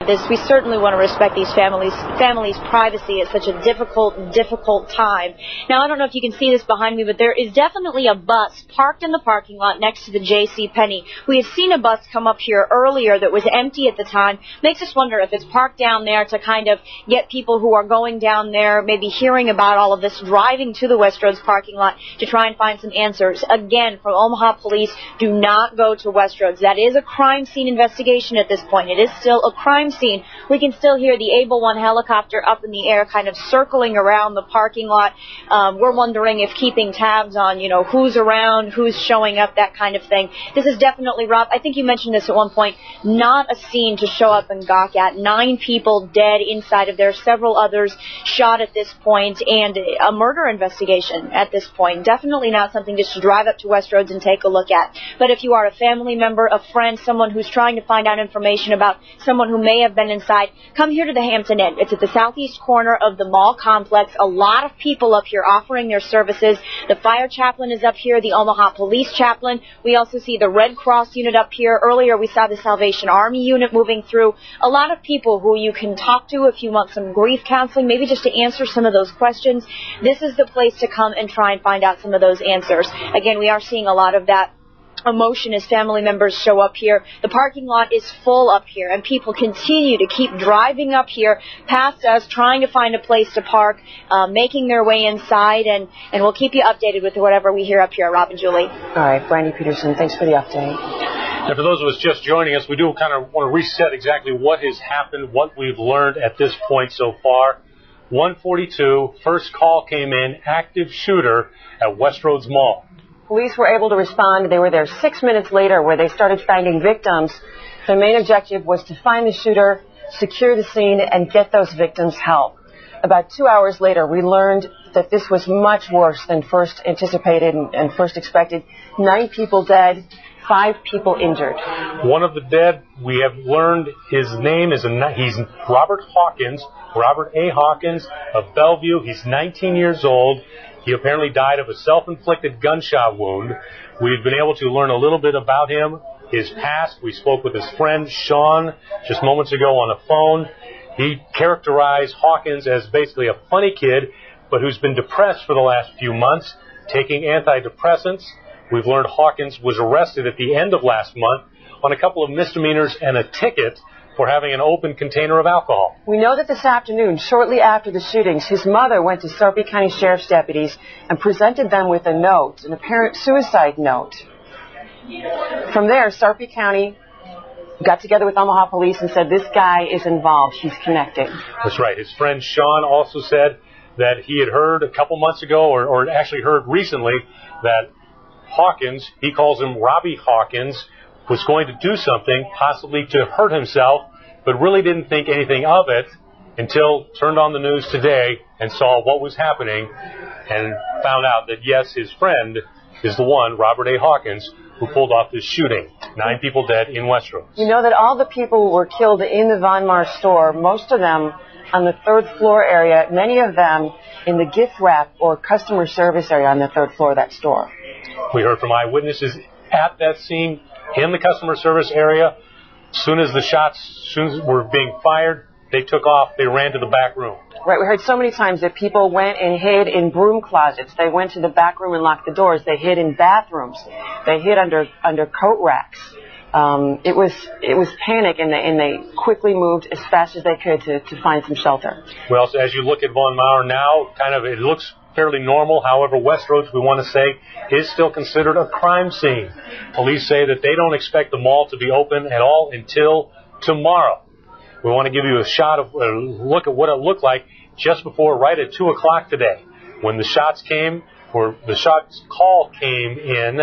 this. We certainly want to respect these families' privacy at such a difficult time. Now, I don't know if you can see this behind me, but there is definitely a bus parked in the parking lot next to the J.C. Penney. We had seen a bus come up here earlier that was empty at the time. Makes us wonder if it's parked down there to kind of get people who are going down there, maybe hearing about all of this, driving to the Westroads parking lot to try and find some answers. Again, from Omaha Police, do not go to Westroads. That is a crime scene investigation at this point. It is still a crime scene. We can still hear the Able 1 helicopter up in the air kind of circling around the parking lot. We're wondering if keeping tabs on, who's around, who's showing up, that kind of thing. This is definitely, Rob, I think you mentioned this at one point, not a scene to show up and gawk at. 9 people dead inside of there, several others shot at this point, and a murder investigation at this point. Definitely not something just to drive up to Westroads and take a look at. But if you are a family member, a friend, someone who's trying to find out information about someone who may have been inside, come here to the Hampton Inn. It's at the southeast corner of the mall complex. A lot of people up here offering their services. The fire chaplain is up here, the Omaha police chaplain. We also see the Red Cross unit up here. Earlier we saw the Salvation Army unit moving through. A lot of people who you can talk to if you want some grief counseling, maybe just to answer some of those questions. This is the place to come and try and find out some of those answers. Again, we are seeing a lot of that emotion as family members show up here. The parking lot is full up here, and people continue to keep driving up here past us, trying to find a place to park, making their way inside, and we'll keep you updated with whatever we hear up here. Rob and Julie. All right, Brandy Peterson, thanks for the update. And for those of us just joining us, we do kind of want to reset exactly what has happened, what we've learned at this point so far. 1:42, first call came in, active shooter at Westroads Mall. Police were able to respond. They were there 6 minutes later where they started finding victims. The main objective was to find the shooter, secure the scene, and get those victims help. About 2 hours later, we learned that this was much worse than first anticipated and first expected. 9 people dead, 5 people injured. One of the dead, we have learned his name is, he's Robert Hawkins, Robert A. Hawkins of Bellevue. He's 19 years old. He apparently died of a self-inflicted gunshot wound. We've been able to learn a little bit about him, his past. We spoke with his friend, Sean, just moments ago on the phone. He characterized Hawkins as basically a funny kid, but who's been depressed for the last few months, taking antidepressants. We've learned Hawkins was arrested at the end of last month on a couple of misdemeanors and a ticket for having an open container of alcohol. We know that this afternoon, shortly after the shootings, his mother went to Sarpy County Sheriff's deputies and presented them with a note, an apparent suicide note. From there, Sarpy County got together with Omaha Police and said, this guy is involved, he's connected. That's right. His friend Sean also said that he had heard a couple months ago, or actually heard recently, that Hawkins, he calls him Robbie Hawkins, was going to do something, possibly to hurt himself, but really didn't think anything of it until turned on the news today and saw what was happening and found out that, yes, his friend is the one, Robert A. Hawkins, who pulled off this shooting. 9 people dead in Westroads. You know that all the people who were killed in the Von Mars store, most of them on the 3rd floor area, many of them in the gift wrap or customer service area on the 3rd floor of that store. We heard from eyewitnesses at that scene in the customer service area. As soon as the shots were being fired, they took off. They ran to the back room. Right. We heard so many times that people went and hid in broom closets. They went to the back room and locked the doors. They hid in bathrooms. They hid under coat racks. It was panic, and they quickly moved as fast as they could to find some shelter. Well, so as you look at Von Mauer now, kind of it looks fairly normal. However, Westroads, we want to say, is still considered a crime scene. Police say that they don't expect the mall to be open at all until tomorrow. We want to give you a look at what it looked like just before, right at 2 o'clock today, when the shots came, or the shots call came in.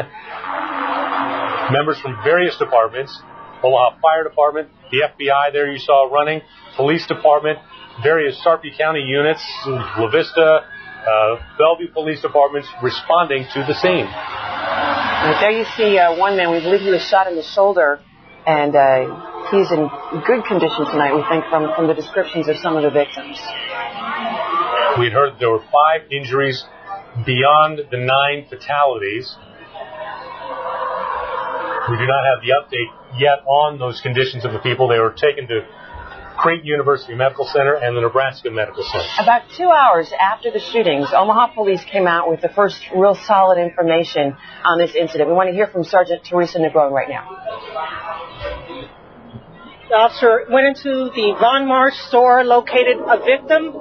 Members from various departments, Omaha Fire Department, the FBI there you saw running, Police Department, various Sarpy County units, La Vista, Bellevue Police Departments responding to the scene. Right there you see one man, we believe he was shot in the shoulder, and he's in good condition tonight, we think, from the descriptions of some of the victims. We'd heard there were 5 injuries beyond the 9 fatalities. We do not have the update yet on those conditions of the people. They were taken to Creighton University Medical Center and the Nebraska Medical Center. About 2 hours after the shootings, Omaha police came out with the first real solid information on this incident. We want to hear from Sergeant Teresa Negron right now. The officer went into the Von Marsh store, located a victim